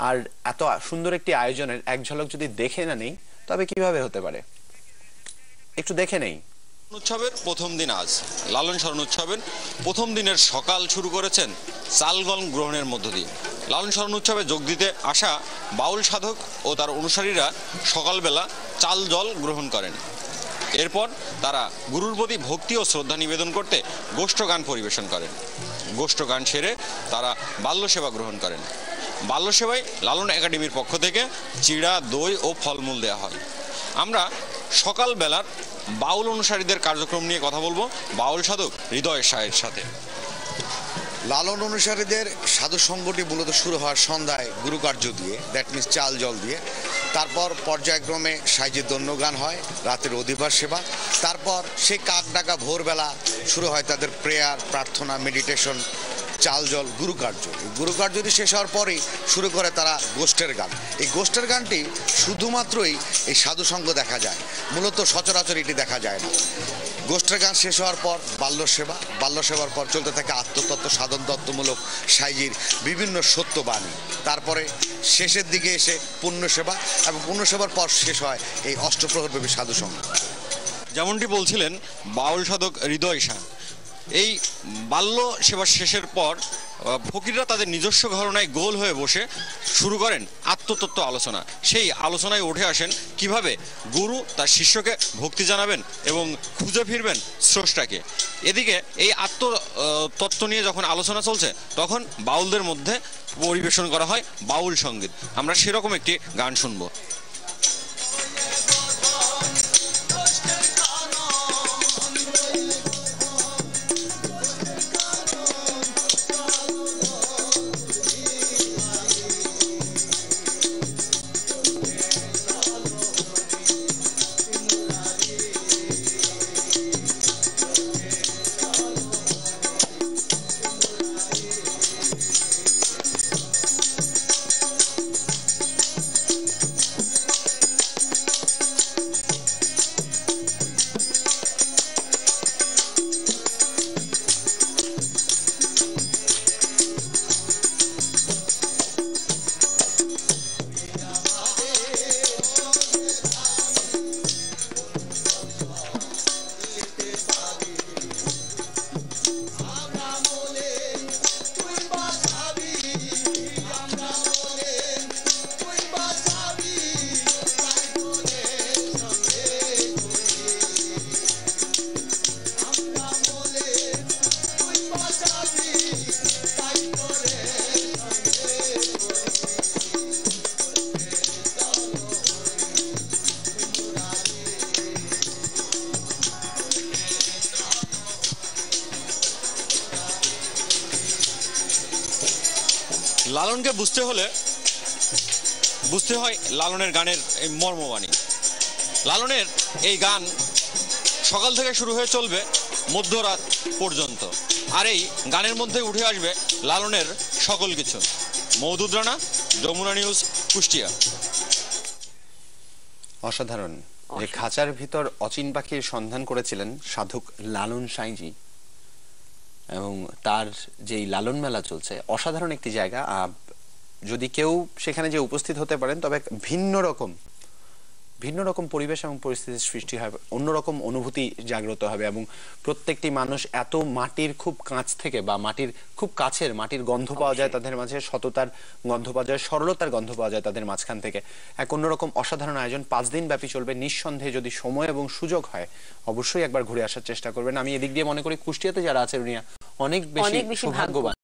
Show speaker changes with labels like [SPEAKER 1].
[SPEAKER 1] আর এত সুন্দর একটি আয়োজনের এক ঝলক যদি দেখে না নেই তবে কিভাবে হতে পারে, একটু দেখে নেই।
[SPEAKER 2] উৎসবের প্রথম দিন আজ লালন শরণ উৎসবের প্রথম দিনের সকাল শুরু করেছেন চালগল গ্রহণের মধ্য দিয়ে। লালন শরণ উৎসবে যোগ দিতে আসা বাউল সাধক ও তার অনুসারীরা সকালবেলা চাল জল গ্রহণ করেন। এরপর তারা গুরুর প্রতি ভক্তি ও শ্রদ্ধা নিবেদন করতে গোষ্ঠগান পরিবেশন করেন। গোষ্ঠগান সেরে তারা বাল্য সেবা গ্রহণ করেন। বাল্য সেবায় লালন একাডেমির পক্ষ থেকে চিড়া, দই ও ফলমূল দেওয়া হয়। আমরা সকালবেলার বাউল অনুসারীদের কার্যক্রম নিয়ে কথা বলবো বাউল সাধক হৃদয় শাহের সাথে।
[SPEAKER 3] লালন অনুসারীদের সাধু সঙ্গটি মূলত শুরু হয় সন্ধ্যায় গুরুকার্য দিয়ে, দ্যাট মিনস চাল জল দিয়ে। তারপর পর্যায়ক্রমে সাইজের দন্যগান হয়, রাতের অধিবাস সেবা। তারপর সেই কাক ডাকা ভোরবেলা শুরু হয় তাদের প্রেয়ার, প্রার্থনা, মেডিটেশন, চাল জল, গুরুকার্য। গুরুকার্যটি শেষ হওয়ার পরেই শুরু করে তারা গোষ্ঠের গান। এই গোষ্ঠের গানটি শুধুমাত্রই এই সাধুসঙ্গ দেখা যায়, মূলত সচরাচর এটি দেখা যায় না। গোষ্ঠের গান শেষ হওয়ার পর বাল্য সেবা, বাল্য সেবার পর চলতে থাকে আত্মতত্ত্ব, সাধন তত্ত্বমূলক সাইজির বিভিন্ন সত্যবাণী। তারপরে শেষের দিকে এসে পুণ্য সেবা, এবং পুণ্য সেবার পর শেষ হয় এই অষ্টপ্রহরব্যাপী সাধুসঙ্গ।
[SPEAKER 2] যেমনটি বলছিলেন বাউল সাধক হৃদয় শাহ, এই বাল্য সেবা শেষের পর ফকিররা তাদের নিজস্ব ঘরানায় গোল হয়ে বসে শুরু করেন আত্মতত্ত্ব আলোচনা। সেই আলোচনায় উঠে আসেন কিভাবে গুরু তার শিষ্যকে ভক্তি জানাবেন এবং খুঁজে ফিরবেন স্রষ্টাকে। এদিকে এই আত্মতত্ত্ব নিয়ে যখন আলোচনা চলছে তখন বাউলদের মধ্যে পরিবেশন করা হয় বাউল সঙ্গীত। আমরা সেরকম একটি গান শুনবো। লালনকে বুঝতে হলে বুঝতে হয় লালনের গানের এই মর্মবাণী। লালনের এই গান সকাল থেকে শুরু হয়ে চলবে মধ্যরাত পর্যন্ত, আর এই গানের মধ্যে উঠে আসবে লালনের সকল কিছু। মওদুদ রানা, যমুনা নিউজ, কুষ্টিয়া।
[SPEAKER 1] অসাধারণ। এই খাঁচার ভিতর অচিন পাখির সন্ধান করেছিলেন সাধক লালন সাঁইজি, এবং তার যেই লালন মেলা চলছে অসাধারণ একটি জায়গা। যদি কেউ সেখানে যে উপস্থিত হতে পারেন তবে ভিন্ন রকম পরিবেশ এবং পরিস্থিতির সৃষ্টি হবে, অন্যরকম অনুভূতি জাগ্রত হবে, এবং প্রত্যেকটি মানুষ এত মাটির খুব কাছ থেকে বা মাটির খুব কাছের মাটির গন্ধ পাওয়া যায় তাদের মাঝে, সততার গন্ধ পাওয়া যায়, সরলতার গন্ধ পাওয়া যায় তাদের মাঝখান থেকে। এক অন্যরকম অসাধারণ আয়োজন 5 দিন ব্যাপী চলবে। নিঃসন্দেহে যদি সময় এবং সুযোগ হয় অবশ্যই একবার ঘুরে আসার চেষ্টা করবেন। আমি এদিক দিয়ে মনে করি কুষ্টিয়াতে যারা আছে অনেক বেশি সৌভাগ্যবান।